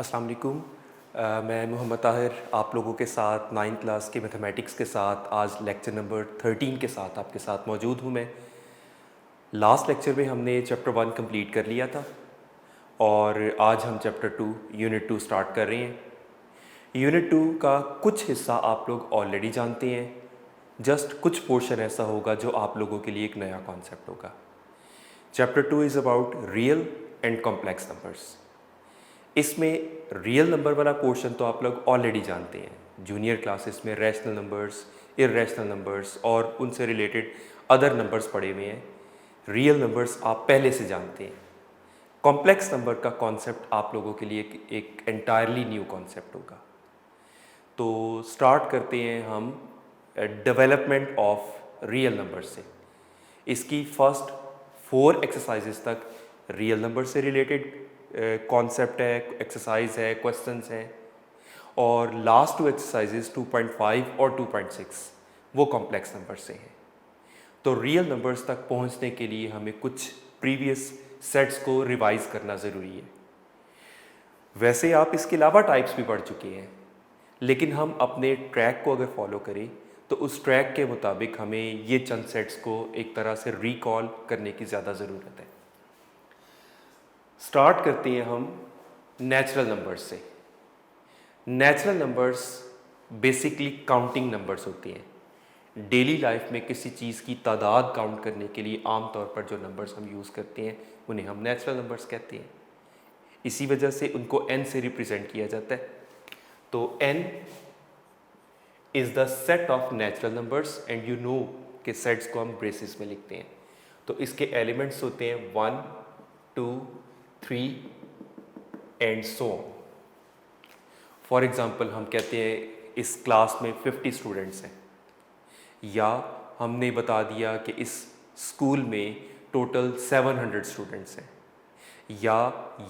अस्सलाम वालेकुम। मैं मोहम्मद ताहिर आप लोगों के साथ 9th क्लास के मैथमेटिक्स के साथ आज लेक्चर नंबर 13 के साथ आपके साथ मौजूद हूँ मैं। लास्ट लेक्चर में हमने चैप्टर 1 कंप्लीट कर लिया था और आज हम चैप्टर 2 यूनिट 2 स्टार्ट कर रहे हैं। यूनिट 2 का कुछ हिस्सा आप लोग ऑलरेडी जानते हैं, जस्ट कुछ पोर्शन ऐसा होगा जो आप लोगों के लिए एक नया कॉन्सेप्ट होगा। Chapter 2 is about real and complex numbers. इसमें रियल नंबर वाला पोर्शन तो आप लोग ऑलरेडी जानते हैं। जूनियर क्लासेस में रैशनल नंबर्स, इर्रेशनल नंबर्स और उनसे रिलेटेड अदर नंबर्स पढ़े हुए हैं। रियल नंबर्स आप पहले से जानते हैं। कॉम्प्लेक्स नंबर का कॉन्सेप्ट आप लोगों के लिए एक एंटायरली न्यू कॉन्सेप्ट होगा। तो स्टार्ट करते हैं हम डेवलपमेंट ऑफ रियल नंबर से। इसकी फर्स्ट 4 एक्सरसाइजेस तक रियल नंबर से रिलेटेड कॉन्सेप्ट है, एक्सरसाइज है, क्वेश्चंस हैं, और लास्ट 2 एक्सरसाइजेस 2.5 और 2.6 वो कॉम्प्लेक्स नंबर से हैं। तो रियल नंबर्स तक पहुंचने के लिए हमें कुछ प्रीवियस सेट्स को रिवाइज करना ज़रूरी है। वैसे आप इसके अलावा टाइप्स भी पढ़ चुके हैं, लेकिन हम अपने ट्रैक को अगर फॉलो करें तो उस ट्रैक के मुताबिक हमें ये चंद सेट्स को एक तरह से रिकॉल करने की ज़्यादा ज़रूरत है। स्टार्ट करते हैं हम नेचुरल नंबर्स से। Natural numbers basically counting numbers होते हैं। डेली लाइफ में किसी चीज़ की तादाद काउंट करने के लिए आम तौर पर जो नंबर्स हम यूज़ करते हैं उन्हें हम नेचुरल नंबर्स कहते हैं। इसी वजह से उनको n से रिप्रेजेंट किया जाता है। तो n is the set of natural numbers and you know कि सेट्स को हम ब्रेसेस में लिखते हैं। तो इसके एलिमेंट्स होते हैं 1, 2, 3 and so on. For example हम कहते हैं इस क्लास में 50 स्टूडेंट्स हैं, या हमने बता दिया कि इस स्कूल में टोटल 700 स्टूडेंट्स हैं, या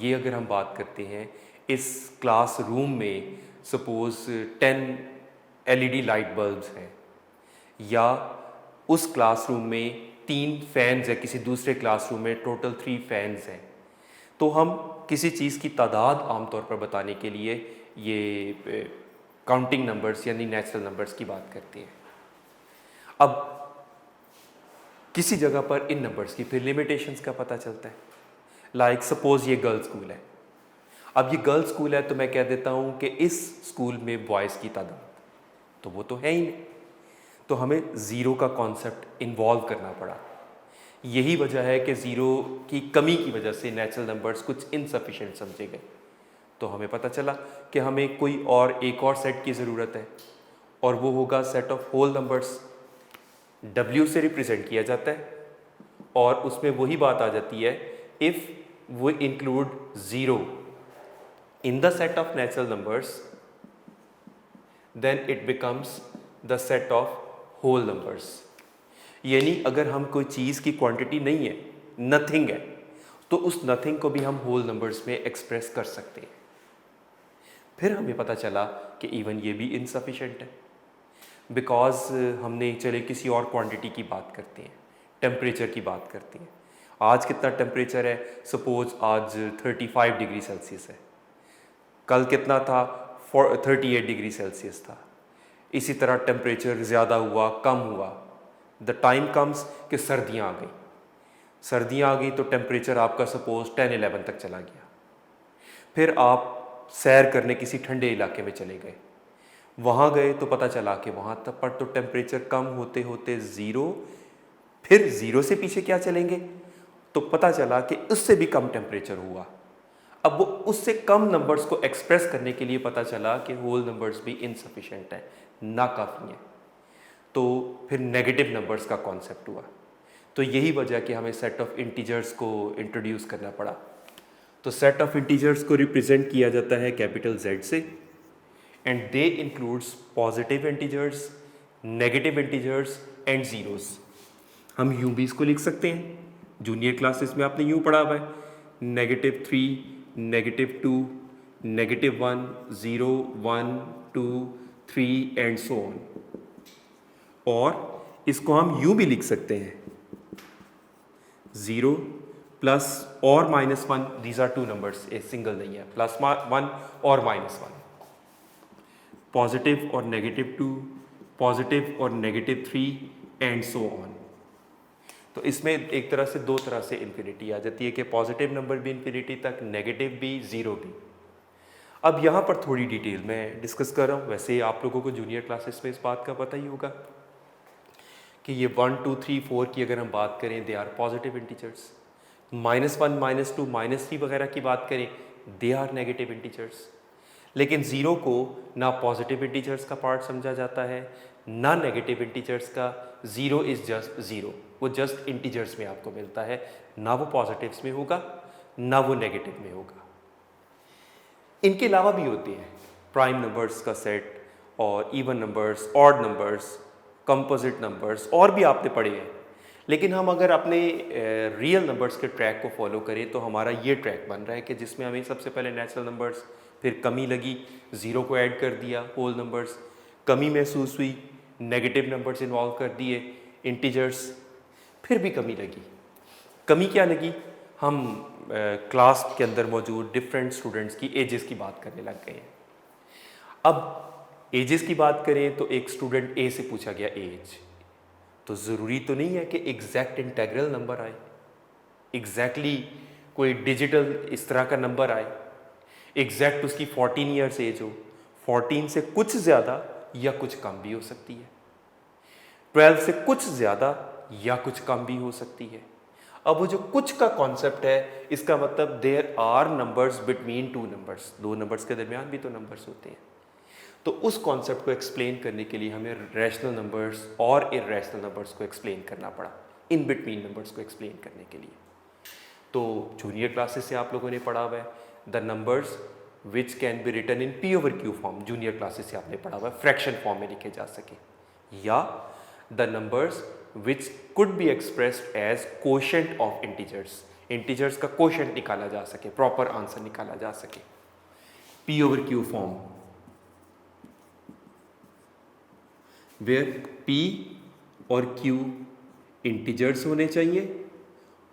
ये अगर हम बात करते हैं इस क्लास रूम में सपोज़ 10 LED लाइट बल्ब्स हैं, या उस क्लासरूम में 3 फैंस हैं, किसी दूसरे क्लासरूम में टोटल 3 फैंस हैं। तो हम किसी चीज़ की तादाद आमतौर पर बताने के लिए ये काउंटिंग नंबर्स यानी नेचुरल नंबर्स की बात करते हैं। अब किसी जगह पर इन नंबर्स की फिर लिमिटेशंस का पता चलता है। लाइक सपोज़ ये गर्ल्स स्कूल है। अब ये गर्ल्स स्कूल है तो मैं कह देता हूँ कि इस स्कूल में बॉयज़ की तादाद, तो वो तो है ही नहीं, तो हमें ज़ीरो का कॉन्सेप्ट इन्वॉल्व करना पड़ा। यही वजह है कि ज़ीरो की कमी की वजह से नेचुरल नंबर्स कुछ इनसफिशिएंट समझे गए। तो हमें पता चला कि हमें एक और सेट की ज़रूरत है, और वो होगा set of whole numbers. W से रिप्रेजेंट किया जाता है, और उसमें वही बात आ जाती है, इफ़ वो include zero in the set of natural numbers then it becomes the set of whole numbers. यानी अगर हम कोई चीज़ की क्वांटिटी नहीं है, नथिंग है, तो उस नथिंग को भी हम होल नंबर्स में एक्सप्रेस कर सकते हैं। फिर हमें पता चला कि इवन ये भी इनसफिशिएंट है, बिकॉज हमने चले किसी और क्वांटिटी की बात करते हैं, टेम्परेचर की बात करते हैं। आज कितना टेम्परेचर है? सपोज आज 35 डिग्री सेल्सियस है, कल कितना था? 38 डिग्री सेल्सियस था। इसी तरह टेम्परेचर ज़्यादा हुआ, कम हुआ, द टाइम कम्स कि सर्दियाँ आ गई। सर्दियाँ आ गई तो टेम्परेचर आपका सपोज 10-11 तक चला गया। फिर आप सैर करने किसी ठंडे इलाके में चले गए, वहाँ गए तो पता चला कि वहाँ तक पर तो टेम्परेचर कम होते होते ज़ीरो, फिर ज़ीरो से पीछे क्या चलेंगे तो पता चला कि उससे भी कम टेम्परेचर हुआ। अब वो उससे कम नंबर्स को एक्सप्रेस करने के लिए पता चला कि होल नंबर्स भी इनसफिशिएंट हैं, नाकाफ़ी हैं। तो फिर नेगेटिव नंबर्स का कॉन्सेप्ट हुआ। तो यही वजह कि हमें सेट ऑफ इंटीजर्स को इंट्रोड्यूस करना पड़ा। तो सेट ऑफ इंटीजर्स को रिप्रेजेंट किया जाता है कैपिटल Z से, and they includes positive integers, negative integers and zeros. हम यूँ भी इसको लिख सकते हैं, जूनियर क्लासेस में आपने यूँ पढ़ा हुआ है, -3, -2, -1, 0, 1, 2, 3 एंड सो ऑन। और इसको हम यूँ भी लिख सकते हैं, 0 प्लस और -1, these are two numbers, a single नहीं है, +1 और -1, पॉजिटिव और -2, पॉजिटिव और -3 एंड सो ऑन। तो इसमें एक तरह से दो तरह से इन्फिनिटी आ जाती है कि पॉजिटिव नंबर भी इन्फिनिटी तक, नेगेटिव भी, ज़ीरो भी। अब यहाँ पर थोड़ी डिटेल में डिस्कस कर रहा हूँ। वैसे आप लोगों को जूनियर क्लासेस में इस बात का पता ही होगा कि ये 1 2 3 4 की अगर हम बात करें, दे आर पॉजिटिव इंटीजर्स। -1 -2 -3 वगैरह की बात करें, दे आर नेगेटिव इंटीजर्स। लेकिन ज़ीरो को ना पॉजिटिव इंटीजर्स का पार्ट समझा जाता है, ना नेगेटिव इंटीजर्स का। ज़ीरो इज़ जस्ट ज़ीरो, वो जस्ट इंटीजर्स में आपको मिलता है, ना वो पॉजिटिव्स में होगा ना वो नेगेटिव में होगा। इनके अलावा भी होते हैं प्राइम नंबर्स का सेट और even numbers, odd numbers, composite numbers, और भी आपने पढ़े हैं। लेकिन हम अगर अपने रियल नंबर्स के ट्रैक को फॉलो करें तो हमारा ये ट्रैक बन रहा है कि जिसमें हमें सबसे पहले नेचुरल नंबर्स, फिर कमी लगी, ज़ीरो को ऐड कर दिया, होल नंबर्स, कमी महसूस हुई, नेगेटिव नंबर्स इन्वॉल्व कर दिए, इंटीजर्स, फिर भी कमी लगी। कमी क्या लगी? हम क्लास के अंदर मौजूद डिफरेंट स्टूडेंट्स की एजेस की बात करने लग गए हैं। अब एजेस की बात करें तो एक स्टूडेंट ए से पूछा गया एज, तो ज़रूरी तो नहीं है कि एग्जैक्ट इंटेग्रल नंबर आए, एग्जैक्टली कोई डिजिटल इस तरह का नंबर आए, एग्जैक्ट उसकी 14 ईयर्स एज हो। 14 से कुछ ज़्यादा या कुछ कम भी हो सकती है, 12 से कुछ ज़्यादा या कुछ कम भी हो सकती है। अब वो जो कुछ का कॉन्सेप्ट है, इसका मतलब there are numbers between two numbers, दो नंबर्स के दरमियान भी तो नंबर्स होते हैं। तो उस कॉन्सेप्ट को एक्सप्लेन करने के लिए हमें रैशनल नंबर्स और इर्रेशनल नंबर्स को एक्सप्लेन करना पड़ा, इन बिटवीन नंबर्स को एक्सप्लेन करने के लिए। तो जूनियर क्लासेस से आप लोगों ने पढ़ा हुआ है the numbers which can be written in P over Q form, junior classes से आपने पढ़ा हुआ है फ्रैक्शन फॉर्म में लिखे जा सके, या the numbers which could be expressed as quotient of integers, integers का कोशेंट निकाला जा सके, प्रॉपर आंसर निकाला जा सके, P over Q form, where P और Q इंटीजर्स होने चाहिए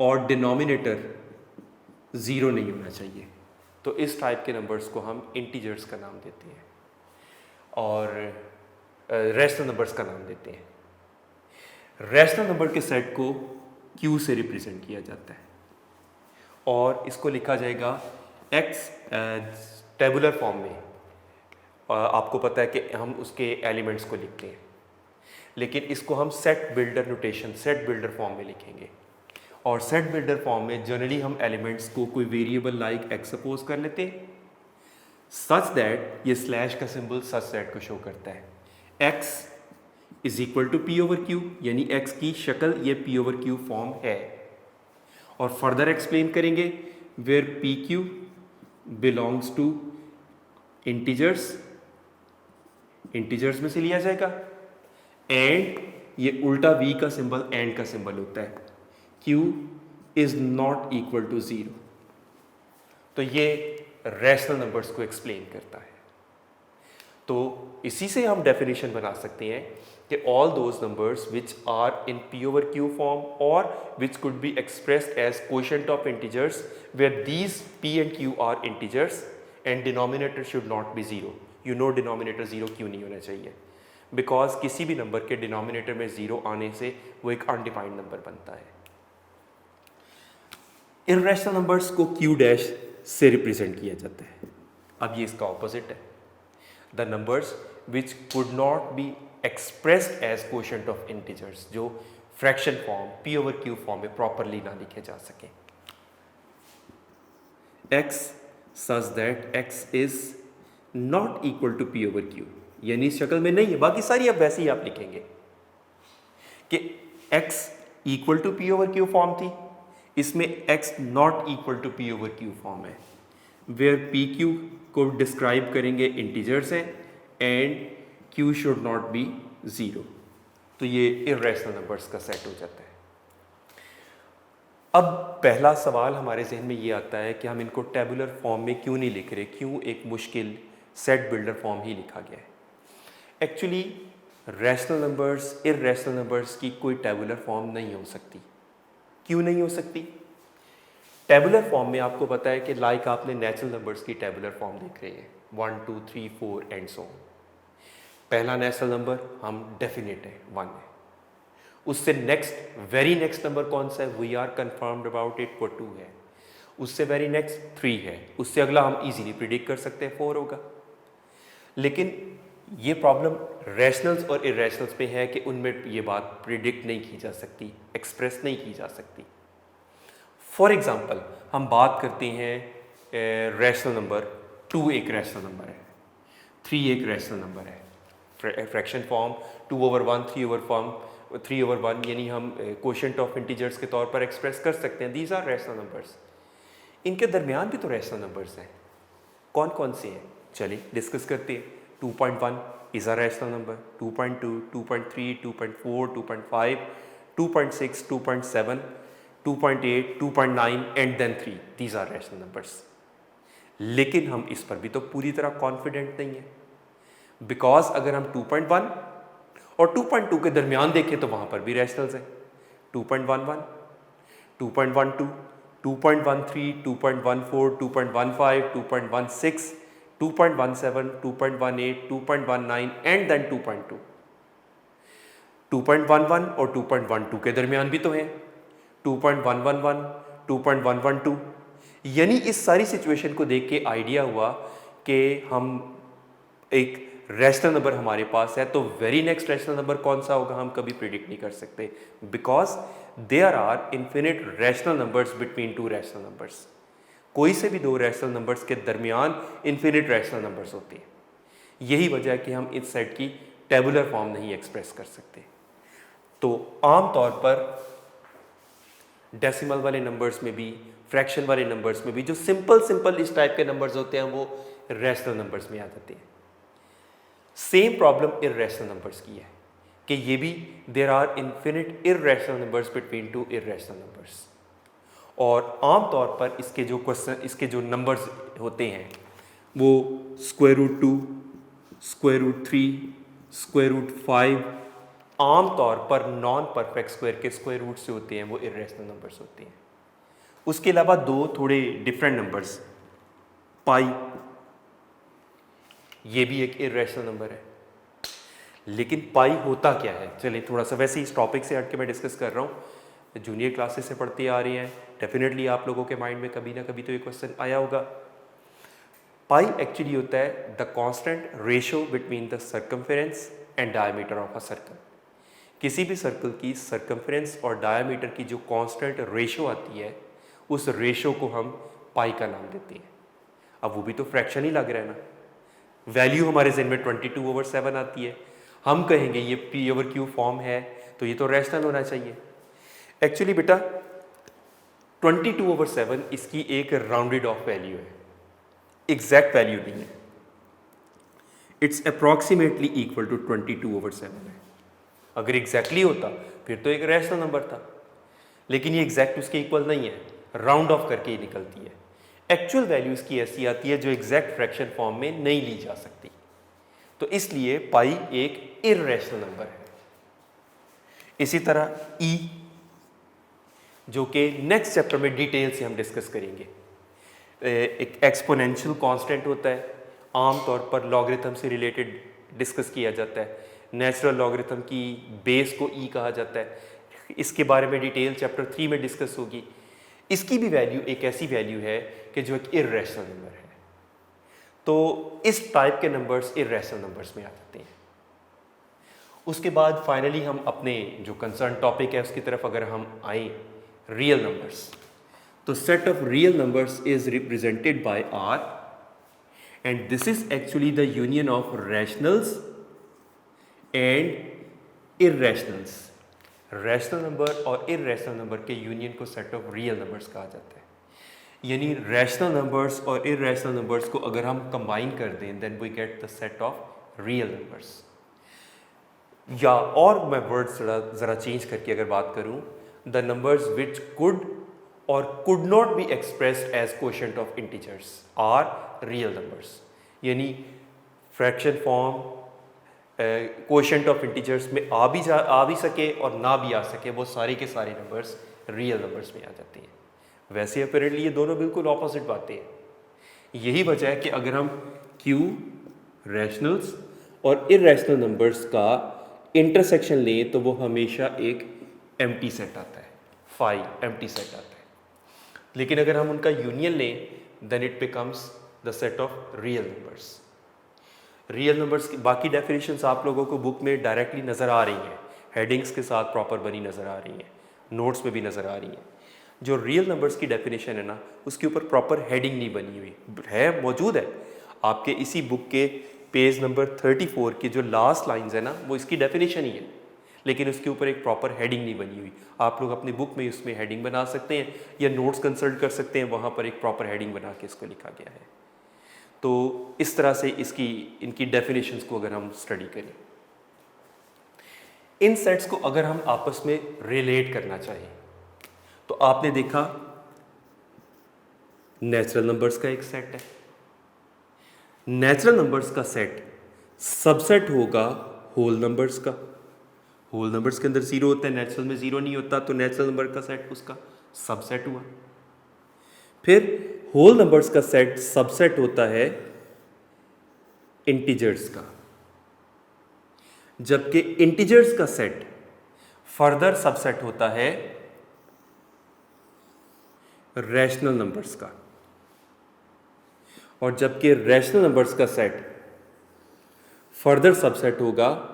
और डिनोमिनेटर ज़ीरो नहीं होना चाहिए। तो इस टाइप के नंबर्स को हम इंटीजर्स का नाम देते हैं और रैशनल नंबर्स का नाम देते हैं। रैशनल नंबर के सेट को Q से रिप्रेजेंट किया जाता है और इसको लिखा जाएगा X टेबुलर फॉर्म में। आपको पता है कि हम उसके एलिमेंट्स को लिखते हैं, लेकिन इसको हम set builder notation, set builder form में लिखेंगे। और सेट बिल्डर फॉर्म में जनरली हम एलिमेंट्स को कोई वेरिएबल लाइक x सपोज कर लेते हैं, सच दैट ये स्लैश का सिंबल सच दैट को शो करता है x is equal to P over Q, यानी x की शक्ल ये पी ओवर क्यू फॉर्म है। और फर्दर एक्सप्लेन करेंगे where P Q belongs to integers, integers में से लिया जाएगा, एंड ये उल्टा v का सिंबल एंड का सिंबल होता है, q is not equal to zero. तो ये रैशनल नंबर्स को एक्सप्लेन करता है। तो इसी से हम डेफिनेशन बना सकते हैं कि all those numbers which are in p over q form और which could be expressed as quotient of integers where these p and q are integers and denominator should not be zero. You know denominator zero क्यों नहीं होना चाहिए? Because किसी भी number के denominator में zero आने से वो एक अनडिफाइंड नंबर बनता है। इर्रेशनल नंबर्स को q डैश से रिप्रेजेंट किया जाता है। अब ये इसका ऑपोजिट है, the numbers which could not be expressed as quotient of integers, जो fraction form p over q form में प्रॉपरली ना लिखे जा सके। x such that x is not equal to p over q, यानी इस शक्ल में नहीं है, बाकी सारी अब वैसे ही आप लिखेंगे कि x equal to p over q form थी, इसमें x not equal to p over q form है, वेयर p q को डिस्क्राइब करेंगे इंटीजर्स हैं and q should not be zero. तो ये इर्रेशनल नंबर्स का सेट हो जाता है। अब पहला सवाल हमारे जहन में ये आता है कि हम इनको टेबुलर फॉर्म में क्यों नहीं लिख रहे, क्यों एक मुश्किल सेट बिल्डर फॉर्म ही लिखा गया है। Actually rational numbers, irrational numbers की कोई टेबुलर फॉर्म नहीं हो सकती। क्यों नहीं हो सकती? टेबुलर फॉर्म में आपको पता है कि लाइक आपने नेचुरल नंबर्स की टेबुलर फॉर्म देख रहे हैं 1 2 3 4 एंड सो। पहला नेचुरल नंबर हम डेफिनेट है 1 है, उससे नेक्स्ट वेरी नेक्स्ट नंबर कौन सा है, we are confirmed about it, वो 2 है, उससे वेरी नेक्स्ट 3 है, उससे अगला हम इजीली प्रिडिक्ट कर सकते हैं 4 होगा। लेकिन ये प्रॉब्लम रैशनल्स और इरेशनल्स पे है कि उनमें ये बात प्रिडिक्ट नहीं की जा सकती, एक्सप्रेस नहीं की जा सकती। फॉर एग्जाम्पल हम बात करते हैं रैशनल नंबर 2 एक रैशनल नंबर है, 3 एक रैशनल नंबर है, फ्रैक्शन फॉर्म 2/1 3/1 यानी हम कोशेंट ऑफ इंटीजर्स के तौर पर एक्सप्रेस कर सकते हैं। These are rational numbers. इनके दरमियान भी तो रैशनल नंबर्स हैं, कौन कौन से हैं चलिए डिस्कस करते हैं। 2.1 is a rational number, 2.2 2.3 2.4 2.5 2.6 2.7 2.8 2.9 and then 3, these are rational numbers. लेकिन हम इस पर भी तो पूरी तरह कॉन्फिडेंट नहीं है, बिकॉज अगर हम 2.1 और 2.2 के दरमियान देखें तो वहां पर भी रैशनल्स हैं। 2.11 2.12 2.13 2.14 2.15 2.16 2.17 2.18 2.19 एंड देन 2.2। 2.11 और 2.12 के दरमियान भी तो हैं 2.111 2.112। यानी इस सारी सिचुएशन को देख के आइडिया हुआ कि हम एक रैशनल नंबर हमारे पास है, तो वेरी नेक्स्ट रैशनल नंबर कौन सा होगा हम कभी प्रिडिक्ट नहीं कर सकते, because there are infinite rational numbers between two rational numbers. कोई से भी दो रैशनल नंबर्स के दरमियान इन्फिनिट रैशनल नंबर्स होते हैं। यही वजह है कि हम इस सेट की टेबुलर फॉर्म नहीं एक्सप्रेस कर सकते। तो आम तौर पर डेसिमल वाले नंबर्स में भी, फ्रैक्शन वाले नंबर्स में भी जो सिंपल इस टाइप के नंबर्स होते हैं वो रैशनल नंबर्स में आ जाते हैं। सेम प्रॉब्लम इर्रेशनल नंबर्स की है कि ये भी there are infinite irrational numbers between two irrational numbers. और आम तौर पर इसके जो नंबर्स होते हैं वो √2 √3 √5 आम तौर पर नॉन परफेक्ट स्क्वायर के स्क्वायर रूट से होते हैं, वो इर्रेशनल नंबर्स होते हैं। उसके अलावा दो थोड़े डिफरेंट नंबर्स, पाई, ये भी एक इर्रेशनल नंबर है। लेकिन पाई होता क्या है, चलिए थोड़ा सा वैसे इस टॉपिक से हट के मैं डिस्कस कर रहा हूँ, जूनियर क्लासेस से पढ़ते आ रहे हैं, डेफिनेटली आप लोगों के माइंड में कभी ना कभी तो ये क्वेश्चन आया होगा। पाई एक्चुअली होता है the constant ratio between the circumference and diameter of a circle. किसी भी सर्कल की सर्कमफेरेंस और डायमीटर की जो कांस्टेंट रेशियो आती है, उस रेशियो को हम पाई का नाम देते हैं। अब वो भी तो फ्रैक्शन ही लग रहा है ना, वैल्यू हमारे ज़हन में 22/7 आती है, हम कहेंगे ये p/q फॉर्म है तो ये तो रैशनल होना चाहिए। एक्चुअली बेटा 22/7 इसकी एक राउंडेड ऑफ वैल्यू है, एग्जैक्ट वैल्यू नहीं है, इट्स अप्रॉक्सीमेटली इक्वल टू 22/7 है। अगर एग्जैक्टली होता फिर तो एक रैशनल नंबर था, लेकिन ये एग्जैक्ट उसके इक्वल नहीं है, राउंड ऑफ करके ही निकलती है। एक्चुअल वैल्यू इसकी ऐसी आती है जो एग्जैक्ट फ्रैक्शन फॉर्म में नहीं ली जा सकती, तो इसलिए पाई एक इर्रेशनल नंबर है। इसी तरह ई, जो कि नेक्स्ट चैप्टर में डिटेल से हम डिस्कस करेंगे, एक एक्सपोनेंशियल कांस्टेंट होता है, आमतौर पर लॉगरिथम से रिलेटेड डिस्कस किया जाता है। नेचुरल लॉगरिथम की बेस को ई कहा जाता है, इसके बारे में डिटेल चैप्टर 3 में डिस्कस होगी। इसकी भी वैल्यू एक ऐसी वैल्यू है कि जो एक इर्रेशनल नंबर है, तो इस टाइप के नंबर्स इर्रेशनल नंबर्स में आ जाते हैं। उसके बाद फाइनली हम अपने जो कंसर्न टॉपिक है उसकी तरफ अगर हम आए, रियल नंबर्स, तो set of real numbers is represented by R and this is actually the union of rationals and irrationals. Rational number और इर्रेशनल नंबर के यूनियन को सेट ऑफ रियल नंबर्स कहा जाता है। यानी रैशनल नंबर्स और irrational numbers को अगर हम कंबाइन कर दें then we get the set of real numbers. या और मैं वर्ड ज़रा चेंज करके अगर बात करूं, the numbers which could or could not be expressed as quotient of integers are real numbers. यानी fraction form quotient of integers में आ भी सके और ना भी आ सके, वो सारे के सारे नंबर्स रियल नंबर्स में आ जाते हैं। वैसे अपेरेंटली ये दोनों बिल्कुल ऑपोजिट बातें हैं। यही वजह है कि अगर हम क्यू, रैशनल्स और इर्रेशनल नंबर्स का इंटरसेक्शन लें तो वो हमेशा एक एम्प्टी सेट आता है, फाई एम्प्टी सेट आता है। लेकिन अगर हम उनका यूनियन लें then it becomes the set of real numbers. Real numbers की बाकी डेफिनेशंस आप लोगों को बुक में डायरेक्टली नज़र आ रही हैं, हेडिंग्स के साथ प्रॉपर बनी नज़र आ रही हैं, नोट्स में भी नज़र आ रही हैं। जो रियल नंबर्स की डेफिनेशन है ना, उसके ऊपर प्रॉपर हेडिंग नहीं बनी हुई है, मौजूद है आपके इसी बुक के पेज नंबर 34 की जो लास्ट लाइंस है ना, वो इसकी डेफिनेशन ही है, लेकिन उसके ऊपर एक प्रॉपर हेडिंग नहीं बनी हुई। आप लोग अपनी बुक में उसमें हेडिंग बना सकते हैं या नोट्स कंसल्ट कर सकते हैं, वहाँ पर एक प्रॉपर हेडिंग बना के इसको लिखा गया है। तो इस तरह से इनकी डेफिनेशंस को अगर हम स्टडी करें, इन सेट्स को अगर हम आपस में रिलेट करना चाहें तो आपने देखा नेचुरल नंबर्स का एक सेट है। नेचुरल नंबर्स का सेट सबसेट होगा होल नंबर्स का। होल नंबर्स के अंदर जीरो होता है, नेचुरल में जीरो नहीं होता, तो नेचुरल नंबर का सेट उसका सबसेट हुआ। फिर होल नंबर्स का सेट सबसेट होता है इंटीजर्स का, जबकि इंटीजर्स का सेट फर्दर सबसेट होता है रैशनल नंबर्स का, और जबकि रैशनल नंबर्स का सेट फर्दर सबसेट होगा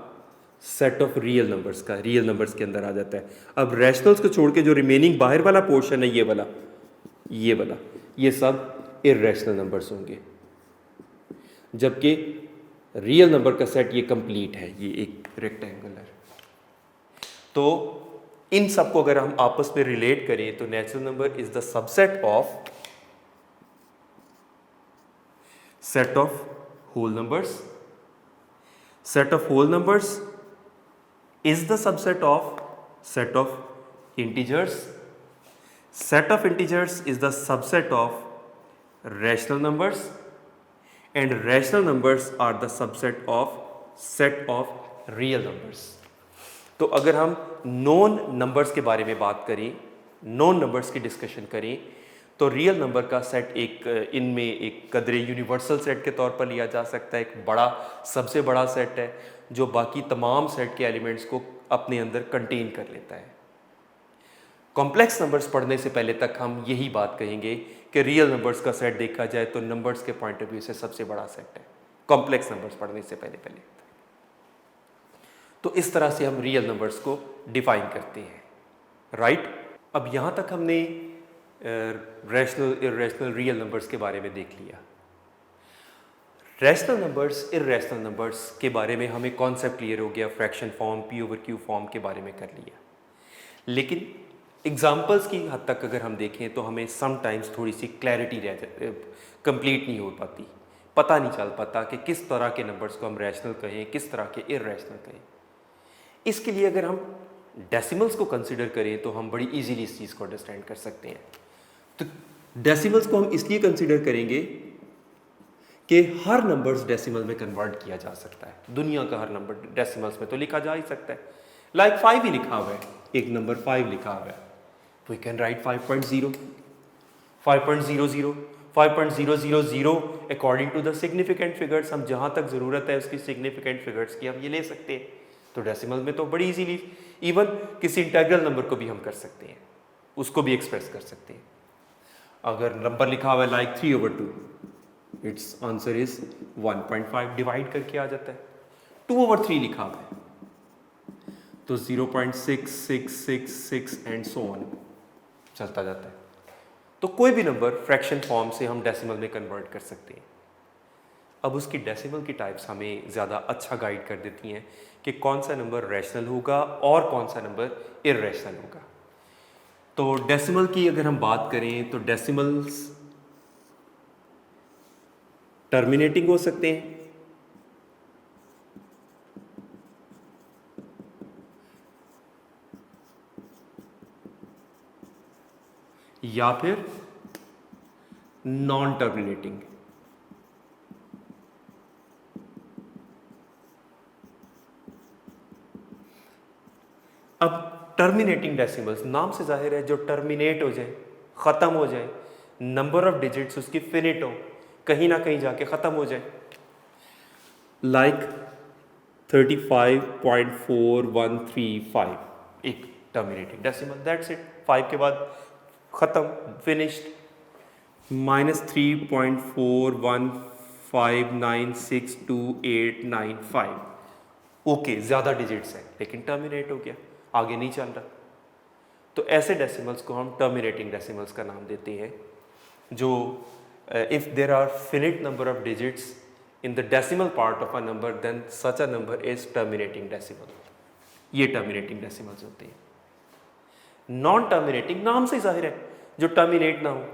सेट ऑफ रियल नंबर्स का, रियल नंबर्स के अंदर आ जाता है। अब रैशनल्स को छोड़ के जो रिमेनिंग बाहर वाला पोर्शन है, ये वाला, ये सब इर्रेशनल नंबर्स होंगे, जबकि रियल नंबर का सेट ये कंप्लीट है, ये एक रेक्टेंगुलर। तो इन सब को अगर हम आपस में रिलेट करें तो natural number is the subset of set of whole numbers, set of whole numbers is the subset of set of integers, set of integers is the subset of rational numbers, and rational numbers are the subset of set of real numbers. तो अगर हम non numbers के बारे में बात करें, non numbers की discussion करें, तो रियल नंबर का सेट इनमें एक कदरे यूनिवर्सल सेट के तौर पर लिया जा सकता है, एक बड़ा, सबसे बड़ा सेट है जो बाकी तमाम सेट के एलिमेंट्स को अपने अंदर कंटेन कर लेता है। कॉम्प्लेक्स नंबर्स पढ़ने से पहले तक हम यही बात कहेंगे कि रियल नंबर्स का सेट देखा जाए तो नंबर्स के पॉइंट ऑफ व्यू से सबसे बड़ा सेट है, कॉम्प्लेक्स नंबर्स पढ़ने से पहले। तो इस तरह से हम रियल नंबर्स को डिफाइन करते हैं, राइट। अब यहाँ तक हमने रैशनल, इर्रेशनल, रियल नंबर्स के बारे में देख लिया। रैशनल नंबर्स, इर्रेशनल नंबर्स के बारे में हमें कॉन्सेप्ट क्लियर हो गया, fraction form, P over Q form के बारे में कर लिया। लेकिन एग्जांपल्स की हद तक अगर हम देखें तो हमें समटाइम्स थोड़ी सी क्लैरिटी कंप्लीट नहीं हो पाती, पता नहीं चल पाता कि किस तरह के नंबर्स को हम रैशनल कहें, किस तरह के इर्रेशनल कहें। इसके लिए अगर हम डेसिमल्स को कंसिडर करें तो हम बड़ी इजीली इस चीज़ को अंडरस्टैंड कर सकते हैं। तो डेसिमल्स को हम इसलिए कंसिडर करेंगे कि हर नंबर्स डेसिमल में कन्वर्ट किया जा सकता है। दुनिया का हर नंबर डेसिमल्स में तो लिखा जा ही सकता है। लाइक 5 ही लिखा हुआ है, एक नंबर 5 लिखा हुआ है, we can write 5.0, 5.00, 5.000 according to the significant figures. हम जहाँ तक ज़रूरत है उसकी सिग्निफिकेंट फिगर्स की हम ये ले सकते हैं। तो डेसिमल में तो बड़ी इजीली, इवन किसी इंटीग्रल नंबर को भी हम कर सकते हैं, उसको भी एक्सप्रेस कर सकते हैं। अगर नंबर लिखा हुआ है like 3/2, it's answer is 1.5, divide करके आ जाता है। 2/3 लिखा हुआ है तो 0.6666 एंड सो ऑन चलता जाता है। तो कोई भी नंबर फ्रैक्शन फॉर्म से हम डेसिमल में कन्वर्ट कर सकते हैं। अब उसकी डेसिमल की टाइप्स हमें ज़्यादा अच्छा गाइड कर देती हैं कि कौन सा नंबर रैशनल होगा और कौन सा नंबर इर्रेशनल होगा। तो डेसिमल की अगर हम बात करें तो डेसिमल्स टर्मिनेटिंग हो सकते हैं, या फिर नॉन टर्मिनेटिंग। अब टर्मिनेटिंग डेसिमल्स, नाम से जाहिर है जो टर्मिनेट हो जाए, ख़त्म हो जाए, नंबर ऑफ डिजिट्स उसकी फिनिट हो, कहीं ना कहीं जाके ख़त्म हो जाए, लाइक 35.4135, एक टर्मिनेटिंग डेसिमल, दैट्स इट, 5 के बाद ख़त्म, फिनिश्ड, -3.41596289 ओके, ज़्यादा डिजिट्स हैं लेकिन टर्मिनेट हो गया, आगे नहीं चल रहा। तो ऐसे डेसिमल्स को हम टर्मिनेटिंग डेसिमल्स का नाम देते हैं, जो if there are finite number of digits in the decimal part of a number then such a number is terminating decimal. ये टर्मिनेटिंग डेसिमल्स होते हैं। नॉन टर्मिनेटिंग नाम से जाहिर है जो टर्मिनेट ना हो,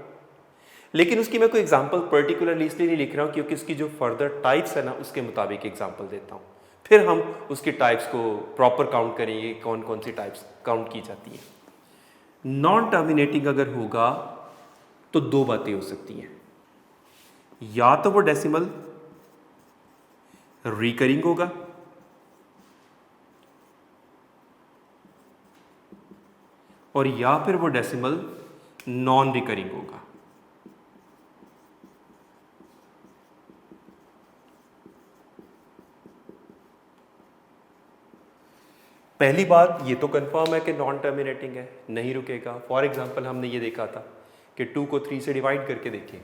लेकिन उसकी मैं कोई एग्जांपल पर्टिकुलरली इसलिए नहीं लिख रहा हूँ क्योंकि उसकी जो फर्दर टाइप्स है ना उसके मुताबिक एग्जांपल देता हूँ, फिर हम उसकी टाइप्स को प्रॉपर काउंट करेंगे, कौन कौन सी टाइप्स काउंट की जाती हैं। नॉन टर्मिनेटिंग अगर होगा तो दो बातें हो सकती हैं, या तो वो डेसिमल रिकरिंग होगा और या फिर वो डेसिमल नॉन रिकरिंग होगा। पहली बात ये तो कंफर्म है कि नॉन टर्मिनेटिंग है, नहीं रुकेगा। फॉर एग्जांपल हमने ये देखा था कि 2 को 3 से डिवाइड करके देखें,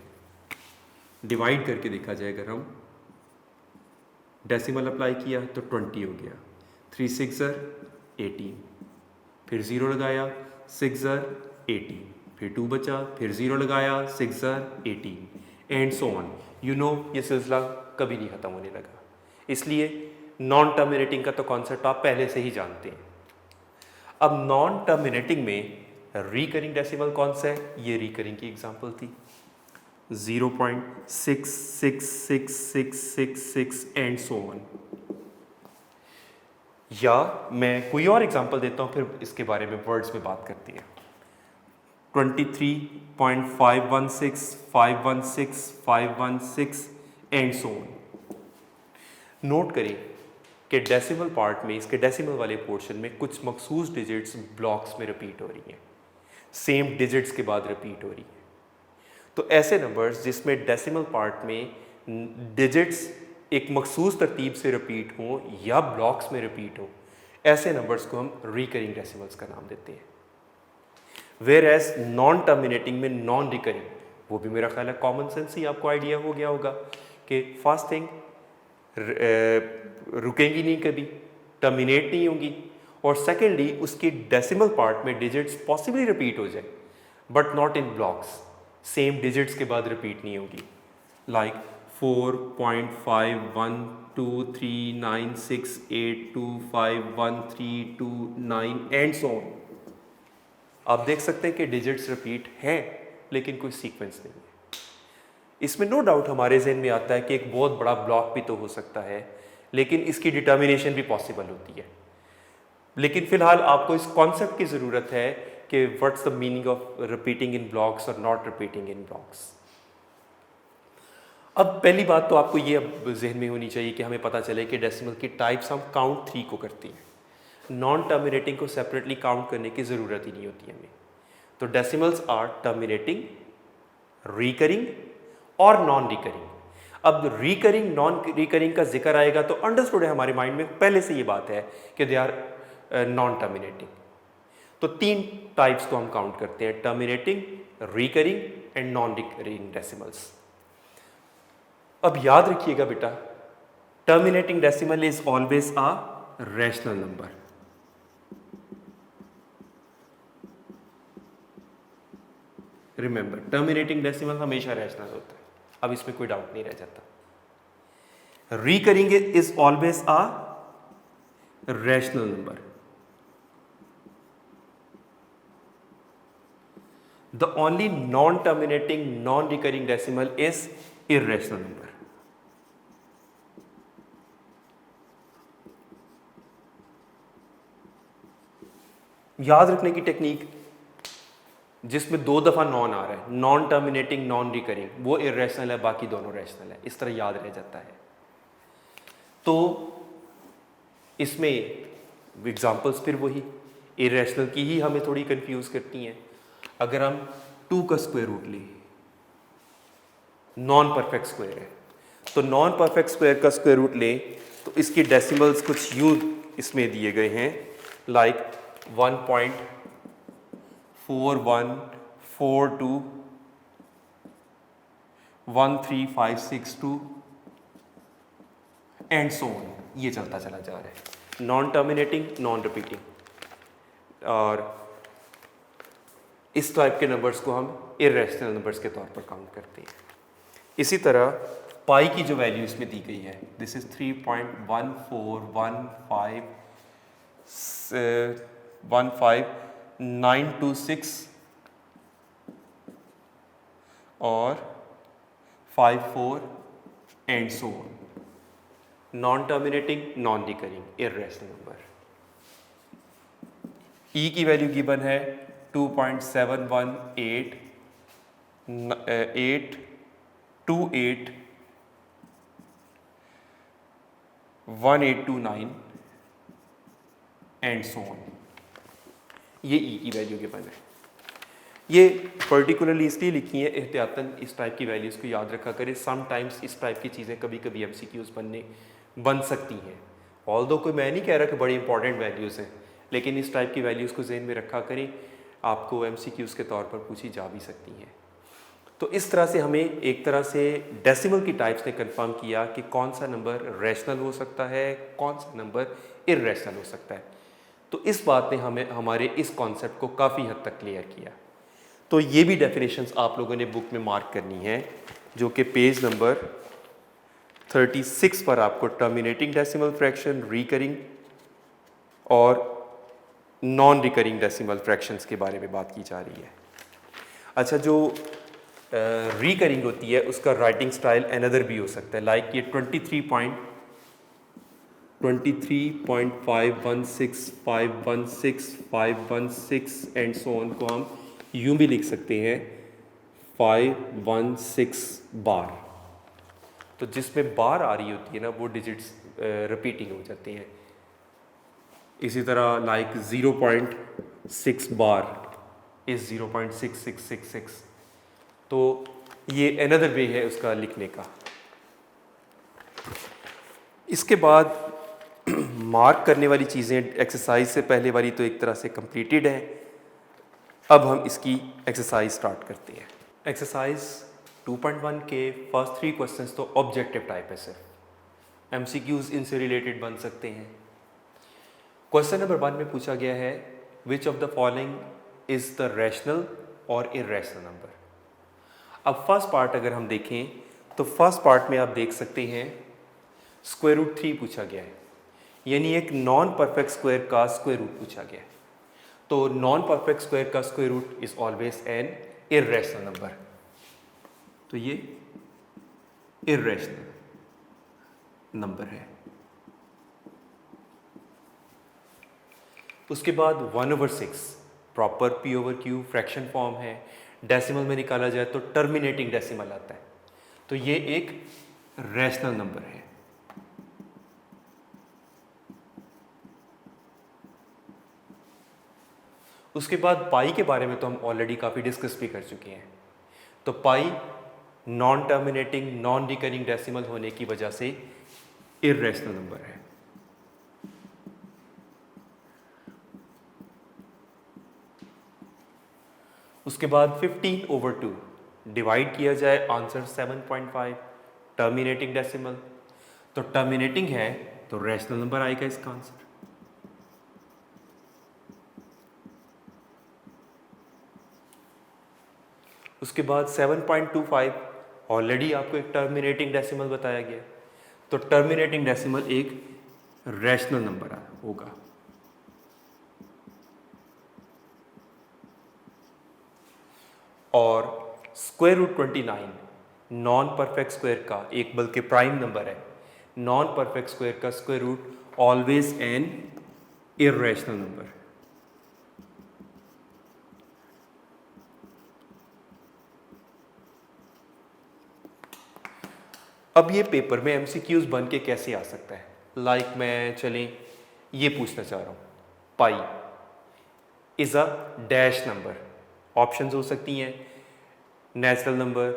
डिवाइड करके देखा जाए अगर हम, डेसिमल अप्लाई किया तो 20 हो गया, 3 6 ज़र 18, फिर 0 लगाया 6 ज़र 18, फिर 2 बचा, फिर 0 लगाया 6 ज़र 18 and so on. You know ये सिलसिला कभी नहीं ख़त्म होने लगा। इसलिए नॉन टर्मिनेटिंग का तो कॉन्सेप्ट आप पहले से ही जानते हैं। अब नॉन टर्मिनेटिंग में रिकरिंग डेसिमल कौन सा है, ये रिकरिंग की एग्जांपल थी, 0.66666 एंड सो ऑन। या मैं कोई और एग्जांपल देता हूं, फिर इसके बारे में वर्ड्स में बात करते हैं। 23.516 516 516 एंड सो ऑन। नोट करें कि डेसिमल पार्ट में, इसके डेसिमल वाले पोर्शन में कुछ मखसूस डिजिट्स ब्लॉक्स में रिपीट हो रही हैं, सेम डिजिट्स के बाद रिपीट हो रही हैं। तो ऐसे नंबर्स जिसमें डेसिमल पार्ट में डिजिट्स एक मखसूस तरतीब से रिपीट हों या ब्लॉक्स में रिपीट हों, ऐसे नंबर्स को हम रिकरिंग डेसिमल्स का नाम देते हैं। वेयर एज नॉन टर्मिनेटिंग में नॉन रिकरिंग, वो भी मेरा ख्याल है कॉमन सेंस ही आपको आइडिया हो गया होगा कि फर्स्ट थिंग रुकेंगी नहीं, कभी टर्मिनेट नहीं होंगी, और सेकेंडली उसकी डेसिमल पार्ट में डिजिट्स पॉसिबली रिपीट हो जाए but not in blocks, same digits के बाद रिपीट नहीं होगी, लाइक 4.512396825132 एंड सो ऑन। आप देख सकते हैं कि डिजिट्स रिपीट हैं लेकिन कोई सीक्वेंस नहीं है। इसमें नो डाउट हमारे जहन में आता है कि एक बहुत बड़ा ब्लॉक भी तो हो सकता है, लेकिन इसकी डिटर्मिनेशन भी पॉसिबल होती है। लेकिन फिलहाल आपको इस कॉन्सेप्ट की ज़रूरत है कि what's the meaning of repeating in blocks और नॉट रिपीटिंग इन ब्लॉक्स। अब पहली बात तो आपको ये अब जहन में होनी चाहिए कि हमें पता चले कि डेसिमल की टाइप्स हम काउंट 3 को करते हैं, नॉन टर्मिनेटिंग को सेपरेटली काउंट करने की ज़रूरत ही नहीं होती हमें। तो डेसिमल्स आर टर्मिनेटिंग, रिकरिंग और नॉन रिकरिंग। अब रिकरिंग नॉन रिकरिंग का जिक्र आएगा तो अंडरस्टूड है हमारे माइंड में पहले से ये बात है कि दे आर नॉन टर्मिनेटिंग। तो 3 टाइप्स को हम काउंट करते हैं, terminating, recurring and non recurring decimals. अब याद रखिएगा बेटा, terminating decimal is always a rational number. Remember, terminating decimal हमेशा रैशनल होता है, अब इसमें कोई डाउट नहीं रह जाता। Recurring is always a rational number. The only non terminating non recurring decimal is irrational number. याद रखने की टेक्निक, जिसमें 2 दफ़ा नॉन आ रहा है, नॉन टर्मिनेटिंग नॉन रिकरिंग, वो इर्रेशनल है, बाकी दोनों रैशनल है, इस तरह याद रह जाता है। तो इसमें एग्जांपल्स फिर वही इर्रेशनल की ही हमें थोड़ी कंफ्यूज करती हैं। अगर हम 2 का स्क्वायर रूट ले, नॉन परफेक्ट स्क्वायर है, तो नॉन परफेक्ट स्क्वायर का स्क्वायर रूट ले तो इसकी डेसिमल्स कुछ यूं इसमें दिए गए हैं, लाइक 1.4142 13562 एंड सो ऑन, ये चलता चला जा रहा है, नॉन टर्मिनेटिंग नॉन रिपीटिंग। और इस टाइप के नंबर्स को हम इर्रेशनल नंबर्स के तौर पर काउंट करते हैं। इसी तरह पाई की जो वैल्यू इसमें दी गई है, दिस इज 3.1415926 और 54 and so on, non terminating non recurring irrational number. E की वैल्यू गिवन है 2.7182829 एंड सो ऑन, ये ई की वैल्यू गिवन है। ये पर्टिकुलरली इसलिए लिखी है एहतियातन, इस टाइप की वैल्यूज़ को याद रखा करें। समटाइम्स इस टाइप की चीज़ें कभी कभी एमसीक्यूज़ बन सकती हैं, ऑल्दो कोई मैं नहीं कह रहा कि बड़ी इंपॉर्टेंट वैल्यूज़ हैं, लेकिन इस टाइप की वैल्यूज़ को जहन में रखा करें, आपको एमसीक्यूज़ के तौर पर पूछी जा भी सकती हैं। तो इस तरह से हमें एक तरह से डेसिमल की टाइप्स ने कंफर्म किया कि कौन सा नंबर रैशनल हो सकता है, कौन सा नंबर इर्रेशनल हो सकता है। तो इस बात ने हमें हमारे इस कॉन्सेप्ट को काफ़ी हद तक क्लियर किया। तो ये भी डेफिनेशंस आप लोगों ने बुक में मार्क करनी है, जो कि पेज नंबर 36 पर आपको टर्मिनेटिंग डेसिमल फ्रैक्शन, रिकरिंग और नॉन रिकरिंग डेसिमल फ्रैक्शंस के बारे में बात की जा रही है। अच्छा, जो रिकरिंग होती है उसका राइटिंग स्टाइल अनदर भी हो सकता है, लाइक ये 23.516516 एंड सो ऑन को हम यूं भी लिख सकते हैं 516 बार। तो जिसमें बार आ रही होती है ना वो डिजिट्स रिपीटिंग हो जाते हैं। इसी तरह लाइक 0.6 बार इज 0.6666, तो ये अनदर वे है उसका लिखने का। इसके बाद मार्क करने वाली चीज़ें एक्सरसाइज से पहले वाली तो एक तरह से कंप्लीटेड है। अब हम इसकी एक्सरसाइज स्टार्ट करते हैं। एक्सरसाइज 2.1 के फर्स्ट 3 क्वेश्चंस तो ऑब्जेक्टिव टाइप है, सिर्फ एमसीक्यूज इनसे रिलेटेड बन सकते हैं। क्वेश्चन नंबर 1 में पूछा गया है which of the following is the rational और इर्रेशनल नंबर। अब फर्स्ट पार्ट अगर हम देखें तो फर्स्ट पार्ट में आप देख सकते हैं स्क्वायर रूट 3 पूछा गया है, यानी एक नॉन परफेक्ट स्क्वायर का स्क्वायर रूट पूछा गया है। तो नॉन परफेक्ट स्क्वायर का square root is always an irrational number, तो ये इर्रेशनल नंबर है। उसके बाद 1/6 प्रॉपर p/q फ्रैक्शन फॉर्म है, डेसिमल में निकाला जाए तो टर्मिनेटिंग डेसिमल आता है, तो ये एक रैशनल नंबर है। उसके बाद पाई के बारे में तो हम ऑलरेडी काफ़ी डिस्कस भी कर चुके हैं। तो pi non terminating non recurring decimal होने की वजह से इर्रेशनल नंबर है। उसके बाद 15/2 डिवाइड किया जाए, आंसर 7.5, टर्मिनेटिंग डेसिमल, तो टर्मिनेटिंग है तो रैशनल नंबर आएगा इसका आंसर। उसके बाद 7.25 ऑलरेडी आपको एक टर्मिनेटिंग डेसिमल बताया गया, तो टर्मिनेटिंग डेसिमल एक रैशनल नंबर होगा। और square root 29 non perfect square का एक बल्कि प्राइम नंबर है, नॉन परफेक्ट स्क्वायर का square root always an irrational number. अब ये पेपर में एमसीक्यूज बन के कैसे आ सकता है, लाइक मैं चलें ये पूछना चाह रहा हूँ, pi is a dash number, options हो सकती हैं natural number,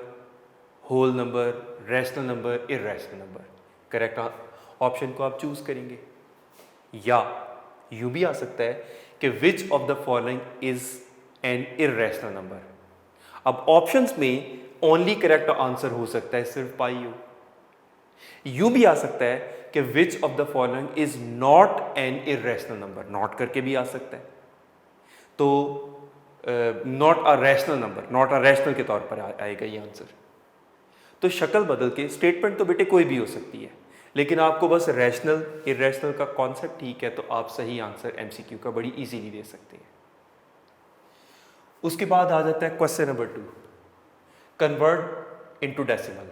whole number, rational number, irrational number. Correct option को आप चूज करेंगे। या यूं भी आ सकता है कि which of the following is an irrational number. अब ऑप्शंस में ओनली करेक्ट आंसर हो सकता है सिर्फ पाई यू। यूं भी आ सकता है कि which of the following is not an irrational number, not करके भी आ सकता है। तो not a rational number, not a rational के तौर पर आएगा ये आंसर। तो शक्ल बदल के स्टेटमेंट तो बेटे कोई भी हो सकती है, लेकिन आपको बस रैशनल इर्रेशनल का कॉन्सेप्ट ठीक है तो आप सही आंसर एमसीक्यू का बड़ी इजीली दे सकते हैं। उसके बाद आ जाता है question number 2, convert into decimal.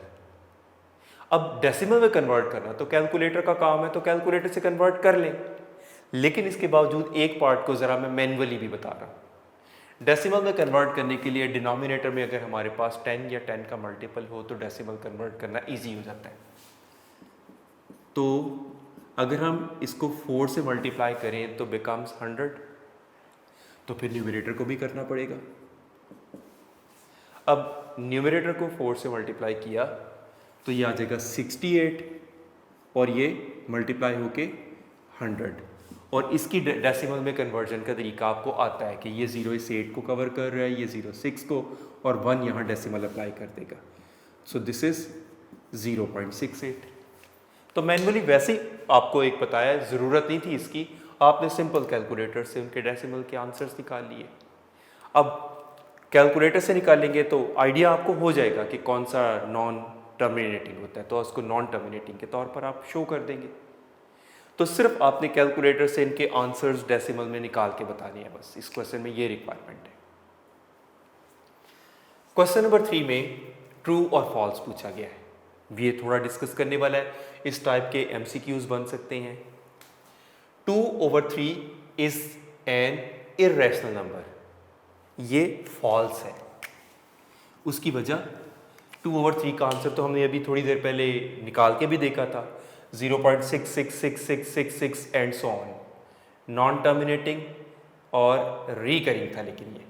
अब डेसिमल में कन्वर्ट करना तो कैलकुलेटर का काम है, तो कैलकुलेटर से कन्वर्ट कर लें, लेकिन इसके बावजूद एक पार्ट को ज़रा मैं मैन्युअली भी बता रहा हूँ। डेसिमल में कन्वर्ट करने के लिए डिनोमिनेटर में अगर हमारे पास 10 या 10 का मल्टीपल हो तो डेसिमल कन्वर्ट करना इजी हो जाता है। तो अगर हम इसको 4 से मल्टीप्लाई करें तो बिकम्स 100, तो फिर न्यूमरेटर को भी करना पड़ेगा। अब न्यूमरेटर को 4 से मल्टीप्लाई किया तो ये आ जाएगा 68 और ये मल्टीप्लाई होके 100। और इसकी डेसिमल में कन्वर्जन का तरीका आपको आता है कि ये 0 इस 8 को कवर कर रहा है, ये 0 6 को, और 1 यहाँ डेसिमल अप्लाई कर देगा। So this is 0.68। तो मैनुअली वैसे ही आपको एक बताया, ज़रूरत नहीं थी इसकी, आपने सिंपल कैलकुलेटर से उनके डेसिमल के आंसर्स निकाल लिए। अब कैलकुलेटर से निकालेंगे तो आइडिया आपको हो जाएगा कि कौन सा नॉन टर्मिनेटिंग होता है, तो उसको नॉन टर्मिनेटिंग के तौर पर आप शो कर देंगे। तो सिर्फ आपने कैलकुलेटर से इनके आंसर्स डेसिमल में निकाल के बताने हैं, बस इस क्वेश्चन में ये रिक्वायरमेंट है। क्वेश्चन नंबर 3 में ट्रू और फॉल्स पूछा गया है, ये थोड़ा डिस्कस करने वाला है। इस टाइप के एमसीक्यूज बन सकते हैं। 2/3 इज एन इर्रेशनल नंबर, ये फॉल्स है। उसकी वजह 2/3 का आंसर तो हमने अभी थोड़ी देर पहले निकाल के भी देखा था, 0.666666 and so on, non terminating और रिकरिंग था, लेकिन ये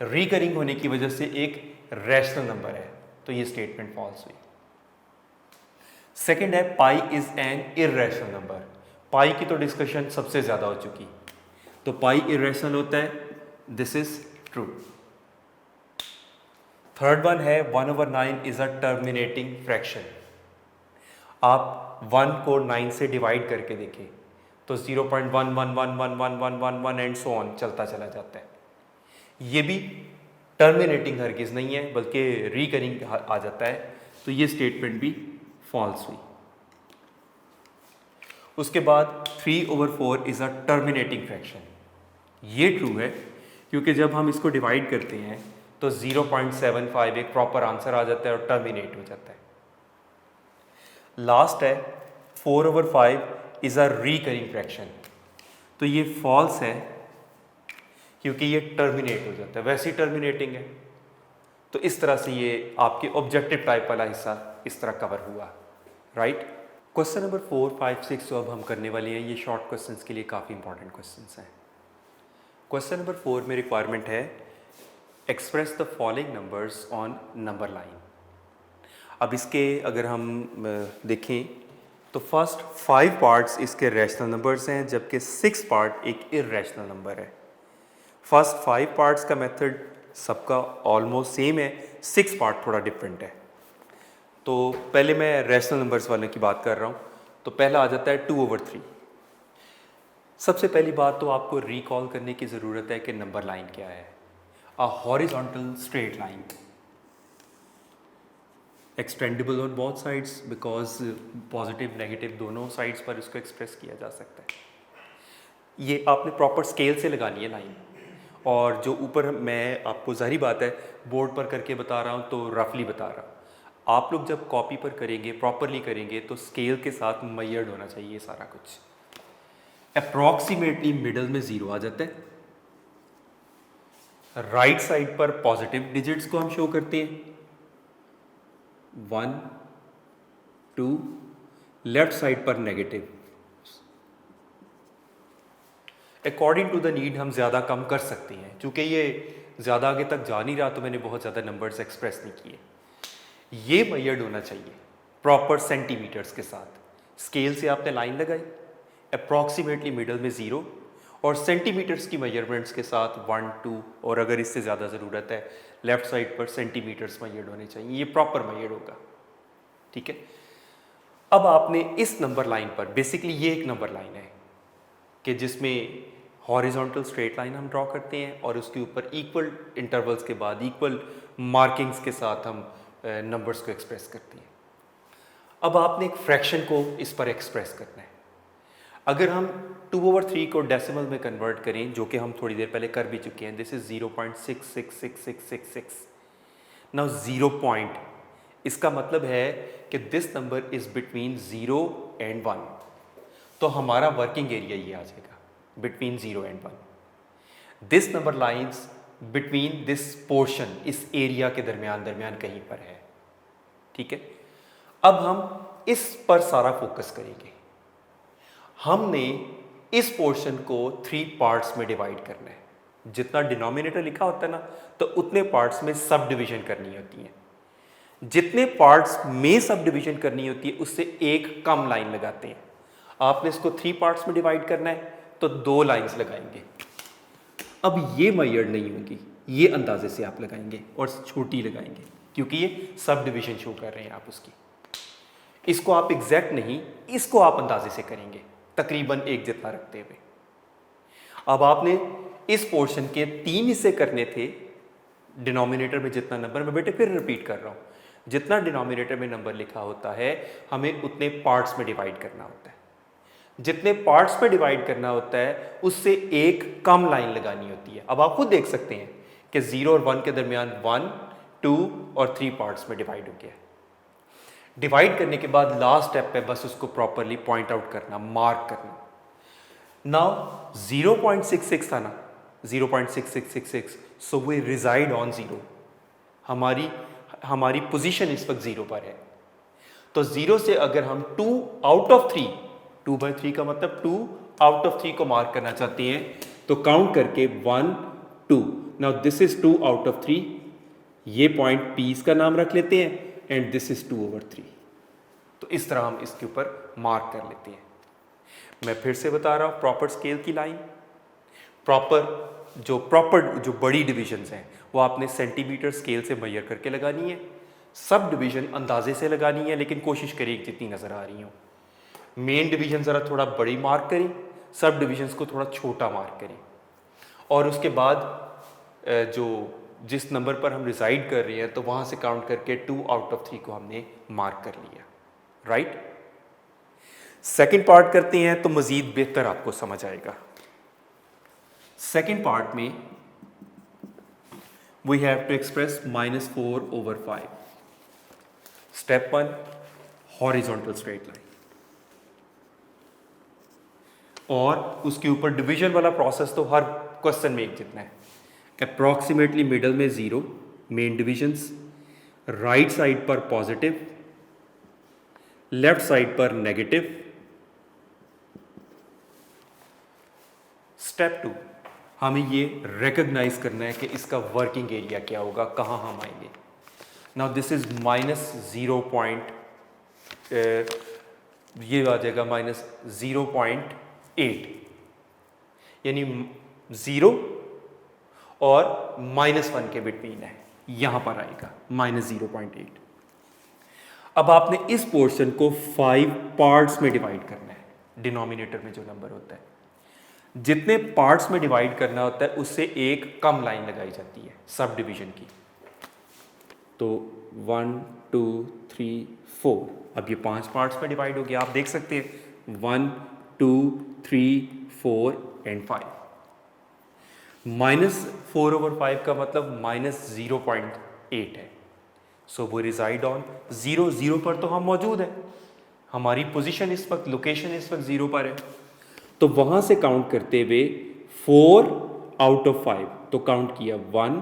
रिकरिंग होने की वजह से एक रैशनल नंबर है, तो ये स्टेटमेंट फॉल्स हुई। सेकंड है pi is an irrational number. Pi की तो डिस्कशन सबसे ज्यादा हो चुकी, तो पाई इर्रेशनल होता है, this is true. Third one है 1/9 इज अ टर्मिनेटिंग फ्रैक्शन। आप 1 को 9 से डिवाइड करके देखें तो 0.11111111 एंड सो ऑन चलता चला जाता है। ये भी टर्मिनेटिंग हरगिज नहीं है, बल्कि रिकरिंग आ जाता है, तो ये स्टेटमेंट भी फॉल्स हुई। उसके बाद 3/4 इज अ टर्मिनेटिंग फ्रैक्शन, ये ट्रू है, क्योंकि जब हम इसको डिवाइड करते हैं तो 0.75 एक प्रॉपर आंसर आ जाता है और टर्मिनेट हो जाता है। लास्ट है 4/5 इज अ रिकरिंग फ्रैक्शन, तो ये फॉल्स है क्योंकि ये टर्मिनेट हो जाता है, वैसे ही टर्मिनेटिंग है। तो इस तरह से ये आपके ऑब्जेक्टिव टाइप वाला हिस्सा इस तरह कवर हुआ, राइट। क्वेश्चन नंबर 4, 5, 6 जो अब हम करने वाले हैं, ये शॉर्ट क्वेश्चंस के लिए काफ़ी इंपॉर्टेंट क्वेश्चंस हैं। क्वेश्चन नंबर 4 में रिक्वायरमेंट है express the following numbers on number line. अब इसके अगर हम देखें तो फर्स्ट 5 पार्ट्स इसके रैशनल नंबर्स हैं, जबकि 6 पार्ट एक इर्रेशनल नंबर है। फर्स्ट 5 पार्ट्स का मेथड सबका ऑलमोस्ट सेम है, 6 पार्ट थोड़ा डिफरेंट है। तो पहले मैं रैशनल नंबर्स वाले की बात कर रहा हूँ, तो पहला आ जाता है 2/3। सबसे पहली बात तो आपको रिकॉल करने की ज़रूरत है कि नंबर लाइन क्या है। A horizontal straight line extendable on both sides, because positive negative दोनों साइड्स पर इसको एक्सप्रेस किया जा सकता है। ये आपने प्रॉपर स्केल से लगानी है लाइन, और जो ऊपर मैं आपको ज़ाहिर बात है बोर्ड पर करके बता रहा हूँ तो रफली बता रहा हूँ। आप लोग जब कॉपी पर करेंगे, प्रॉपरली करेंगे, तो स्केल के साथ मेजर्ड होना चाहिए सारा कुछ। अप्रॉक्सीमेटली मिडल में 0 आ जाता है। राइट साइड पर पॉजिटिव डिजिट्स को हम शो करते हैं, 1 2, लेफ्ट साइड पर negative. According to the need हम ज़्यादा कम कर सकते हैं, क्योंकि ये ज़्यादा आगे तक जा नहीं रहा तो मैंने बहुत ज़्यादा नंबर्स एक्सप्रेस नहीं किए। ये मेजर्ड होना चाहिए प्रॉपर सेंटीमीटर्स के साथ। स्केल से आपने लाइन लगाई, अप्रॉक्सीमेटली मिडल में 0 और सेंटीमीटर्स की मेजरमेंट्स के साथ 1 2 और अगर इससे ज़्यादा ज़रूरत है लेफ्ट साइड पर सेंटीमीटर्स मेजर्ड होने चाहिए। ये प्रॉपर मेजर्ड होगा, ठीक है। अब आपने इस नंबर लाइन पर, बेसिकली ये एक नंबर लाइन है कि जिसमें हॉरिजॉन्टल स्ट्रेट लाइन हम ड्रॉ करते हैं और उसके ऊपर इक्वल इंटरवल्स के बाद इक्वल मार्किंग्स के साथ हम नंबर्स को एक्सप्रेस करते हैं। अब आपने एक फ्रैक्शन को इस पर एक्सप्रेस करना है। अगर हम 2/3 को डेसिमल में कन्वर्ट करें, जो कि हम थोड़ी देर पहले कर भी चुके हैं, दिस इज 0.666666। नाउ 0 पॉइंट, इसका मतलब है कि this number is between 0 and 1, तो हमारा वर्किंग एरिया ये आ जाएगा between 0 and 1। This number lines between this portion, इस एरिया के दरमियान कहीं पर है, ठीक है। अब हम इस पर सारा फोकस करेंगे। हमने इस पोर्शन को 3 पार्ट्स में डिवाइड करना है। जितना डिनोमिनेटर लिखा होता है ना, तो उतने पार्ट्स में सब डिवीजन करनी होती है। जितने पार्ट्स में सब डिवीजन करनी होती है उससे एक कम लाइन लगाते हैं। आपने इसको 3 पार्ट्स में डिवाइड करना है तो 2 लाइंस लगाएंगे। अब ये मेजर्ड नहीं होगी, ये अंदाजे से आप लगाएंगे और छोटी लगाएंगे क्योंकि ये सब डिवीजन शो कर रहे हैं आप उसकी। इसको आप एग्जैक्ट नहीं, इसको आप अंदाजे से करेंगे तकरीबन एक जितना रखते हुए। अब आपने इस पोर्शन के 3 हिस्से करने थे। डिनोमिनेटर में जितना नंबर, मैं बेटे फिर रिपीट कर रहा हूं, जितना डिनोमिनेटर में नंबर लिखा होता है हमें उतने पार्ट्स में डिवाइड करना होता है। जितने पार्ट्स में डिवाइड करना होता है उससे एक कम लाइन लगानी होती है। अब आप खुद देख सकते हैं कि 0 और 1 के दरमियान 1 2 और 3 पार्ट्स में डिवाइड हो गया। डिवाइड करने के बाद लास्ट स्टेप पे बस उसको प्रॉपरली पॉइंट आउट करना, मार्क करना। नाउ 0.66 था ना, 0.6666, सो वी रिजाइड ऑन 0। हमारी पोजीशन इस वक्त 0 पर है। तो 0 से अगर हम 2 आउट ऑफ 3, 2/3 का मतलब 2 आउट ऑफ 3 को मार्क करना चाहते हैं तो काउंट करके 1 2। Now this is 2 out of 3, ये पॉइंट P इसका नाम रख लेते हैं एंड दिस इज 2/3। तो इस तरह हम इसके ऊपर मार्क कर लेते हैं। मैं फिर से बता रहा हूं, प्रॉपर स्केल की लाइन, प्रॉपर जो बड़ी डिविजन्स हैं वो आपने सेंटीमीटर स्केल से मेजर करके लगानी है। सब डिवीजन अंदाजे से लगानी है, लेकिन कोशिश करिए जितनी नज़र आ रही हो। मेन डिवीजन ज़रा थोड़ा बड़ी मार्क करें, सब डिविजन्स को थोड़ा छोटा मार्क करें और उसके बाद जिस नंबर पर हम रिसाइड कर रहे हैं तो वहाँ से काउंट करके 2 आउट ऑफ 3 को हमने मार्क कर लिया, राइट। सेकेंड पार्ट करते हैं तो मज़ीद बेहतर आपको समझ आएगा। सेकेंड पार्ट में we have to express -4/5। Step 1, horizontal straight line, और उसके ऊपर डिवीजन वाला प्रोसेस तो हर क्वेश्चन में एक जितना है। अप्रॉक्सीमेटली मिडल में 0 मेन डिविजन्स, राइट साइड पर पॉजिटिव, लेफ्ट साइड पर नेगेटिव। स्टेप 2, हमें ये रिकॉग्नाइज करना है कि इसका वर्किंग एरिया क्या होगा, कहाँ हम आएंगे। Now this is -0. ये आ जाएगा -0.8, यानी 0 और -1 के बिटवीन है, यहां पर आएगा -0.8। अब आपने इस पोर्शन को 5 पार्ट्स में डिवाइड करना है। डिनोमिनेटर में जो नंबर होता है, जितने पार्ट्स में डिवाइड करना होता है उससे एक कम लाइन लगाई जाती है सब डिवीजन की। तो 1 2 3 4, अब ये 5 पार्ट्स में डिवाइड हो गया। आप देख सकते हैं 1 2 3 4 एंड 5। -4/5 का मतलब -0.8 है। सो वो रिजाइड ऑन 0 पर तो हम मौजूद हैं, हमारी पोजीशन इस वक्त, लोकेशन इस वक्त 0 पर है। तो वहां से काउंट करते हुए 4 आउट ऑफ 5, तो काउंट किया 1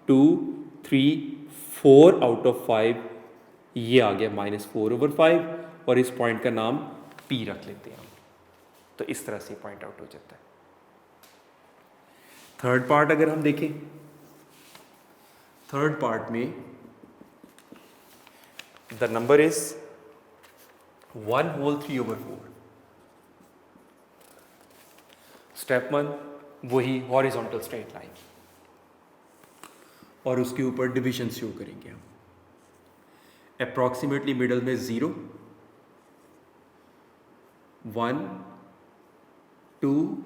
2 3 4 आउट ऑफ 5, ये आ गया -4/5 और इस पॉइंट का नाम P रख लेते हैं हम। तो इस तरह से पॉइंट आउट हो जाता है। थर्ड पार्ट अगर हम देखें, थर्ड पार्ट में द नंबर इज 1/3/4। स्टेप 1 वही हॉरिजॉन्टल स्ट्रेट लाइन और उसके ऊपर डिविजन शो करेंगे हम। अप्रॉक्सीमेटली मिडल में 0, 1, 2,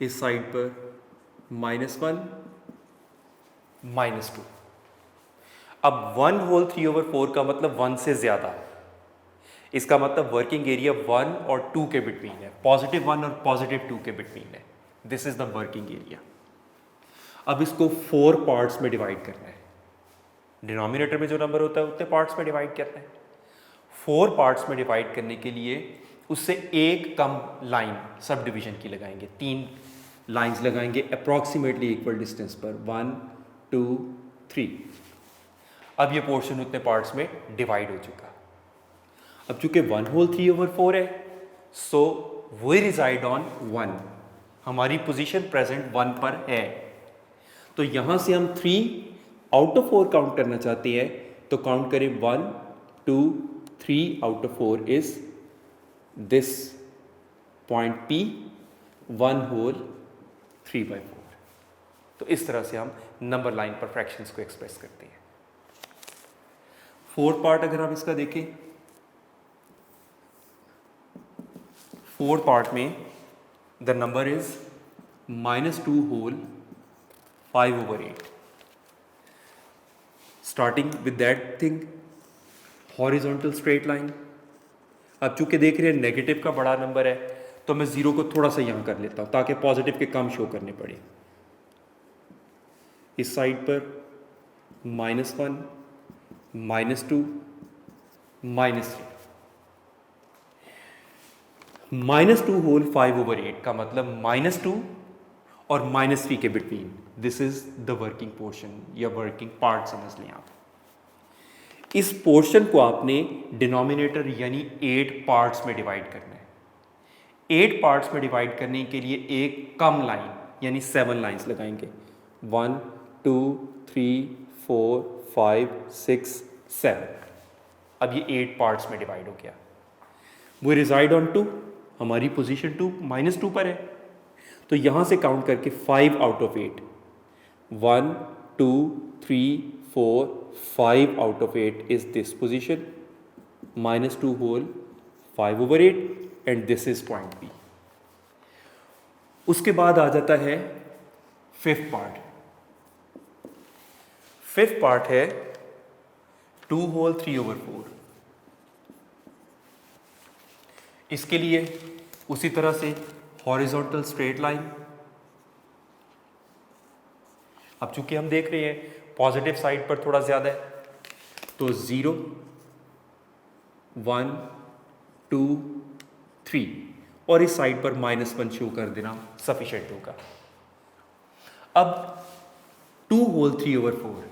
इस साइड पर -1, -2। अब 1/3/4 का मतलब 1 से ज़्यादा, इसका मतलब वर्किंग एरिया 1 और 2 के बिटवीन है, +1 और +2 के बिटवीन है। This is the working area. अब इसको 4 पार्ट्स में डिवाइड करना है। डिनोमिनेटर में जो नंबर होता है उतने पार्ट्स में डिवाइड करना है। 4 पार्ट्स में डिवाइड करने के लिए उससे एक कम लाइन सब डिवीजन की लगाएंगे, 3 लाइंस लगाएंगे अप्रॉक्सीमेटली इक्वल डिस्टेंस पर, 1, 2, 3। अब ये पोर्शन उतने पार्ट्स में डिवाइड हो चुका। अब चूंकि 1/3/4 है, सो वी रिजाइड ऑन 1, हमारी पोजीशन प्रेजेंट 1 पर है। तो यहां से हम 3 आउट ऑफ 4 काउंट करना चाहते हैं, तो काउंट करें 1, 2, 3 out of 4 is this point P, 1/3/4। तो इस तरह से हम नंबर लाइन पर फ्रैक्शंस को एक्सप्रेस करते हैं। 4 पार्ट अगर हम इसका देखें, 4 पार्ट में the number is -2/5/8। Starting with that thing, horizontal straight line. अब चूंकि देख रहे हैं नेगेटिव का बड़ा नंबर है, तो मैं 0 को थोड़ा सा यहाँ कर लेता हूँ ताकि पॉजिटिव के कम शो करने पड़े। इस साइड पर -1, -2, -3। -2/5/8 का मतलब -2 और -3 के between, this is the working portion या वर्किंग पार्ट समझ लें आप। इस पोर्शन को आपने डिनोमिनेटर यानी 8 पार्ट्स में डिवाइड करना है। 8 पार्ट्स में डिवाइड करने के लिए एक कम लाइन यानी 7 लाइंस लगाएंगे, 1, 2, 3, 4, 5, 6, 7। अब ये 8 पार्ट्स में डिवाइड हो गया। वी रिजाइड ऑन 2, हमारी पोजीशन 2 -2 पर है, तो यहां से काउंट करके 5 out of 8, 1, 2, 3, 4, 5 out of 8 is this position, -2/5/8 and this is point P। उसके बाद आ जाता है फिफ्थ पार्ट। फिफ्थ पार्ट है 2/3/4। इसके लिए उसी तरह से हॉरिजॉन्टल स्ट्रेट लाइन। अब चूंकि हम देख रहे हैं पॉजिटिव साइड पर थोड़ा ज्यादा है, तो 0, 1, 2, 3 और इस साइड पर -1 शो कर देना सफिशिएंट होगा। अब 2/3/4,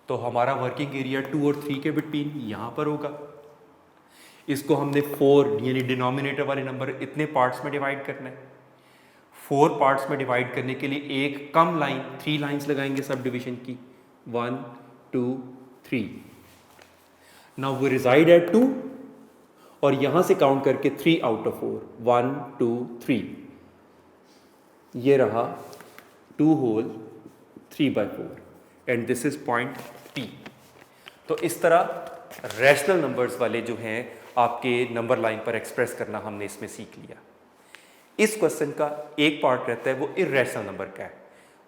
तो हमारा वर्किंग एरिया 2 और 3 के बिटवीन यहां पर होगा। इसको हमने 4 यानी डिनोमिनेटर वाले नंबर इतने पार्ट्स में डिवाइड करना है। 4 पार्ट्स में डिवाइड करने के लिए एक कम लाइन, 3 लाइंस लगाएंगे सब डिवीजन की, 1, 2, 3। नाउ वी रिजाइड एट 2 और यहां से काउंट करके 3 आउट ऑफ 4, 1, 2, 3। ये रहा 2/3/4 and this is point P। तो इस तरह रैशनल नंबर्स वाले जो हैं आपके नंबर लाइन पर एक्सप्रेस करना हमने इसमें सीख लिया। इस क्वेश्चन का एक पार्ट रहता है वो इर्रेशनल नंबर का है।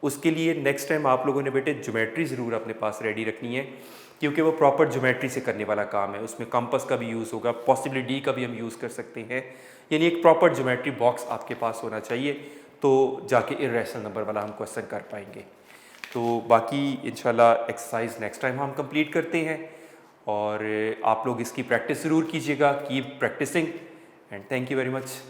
उसके लिए नेक्स्ट टाइम आप लोगों ने बेटे ज्योमेट्री ज़रूर अपने पास रेडी रखनी है, क्योंकि वो प्रॉपर ज्योमेट्री से करने वाला काम है। उसमें कंपास का भी यूज़ होगा, पॉसिबली D का भी हम यूज़ कर सकते हैं, यानी एक प्रॉपर ज्योमेट्री बॉक्स आपके पास होना चाहिए, तो जाके इर्रेशनल नंबर वाला हम क्वेश्चन कर पाएंगे। तो बाकी इंशाल्लाह एक्सरसाइज नेक्स्ट टाइम हम कंप्लीट करते हैं, और आप लोग इसकी प्रैक्टिस ज़रूर कीजिएगा। Keep practising and thank you very much.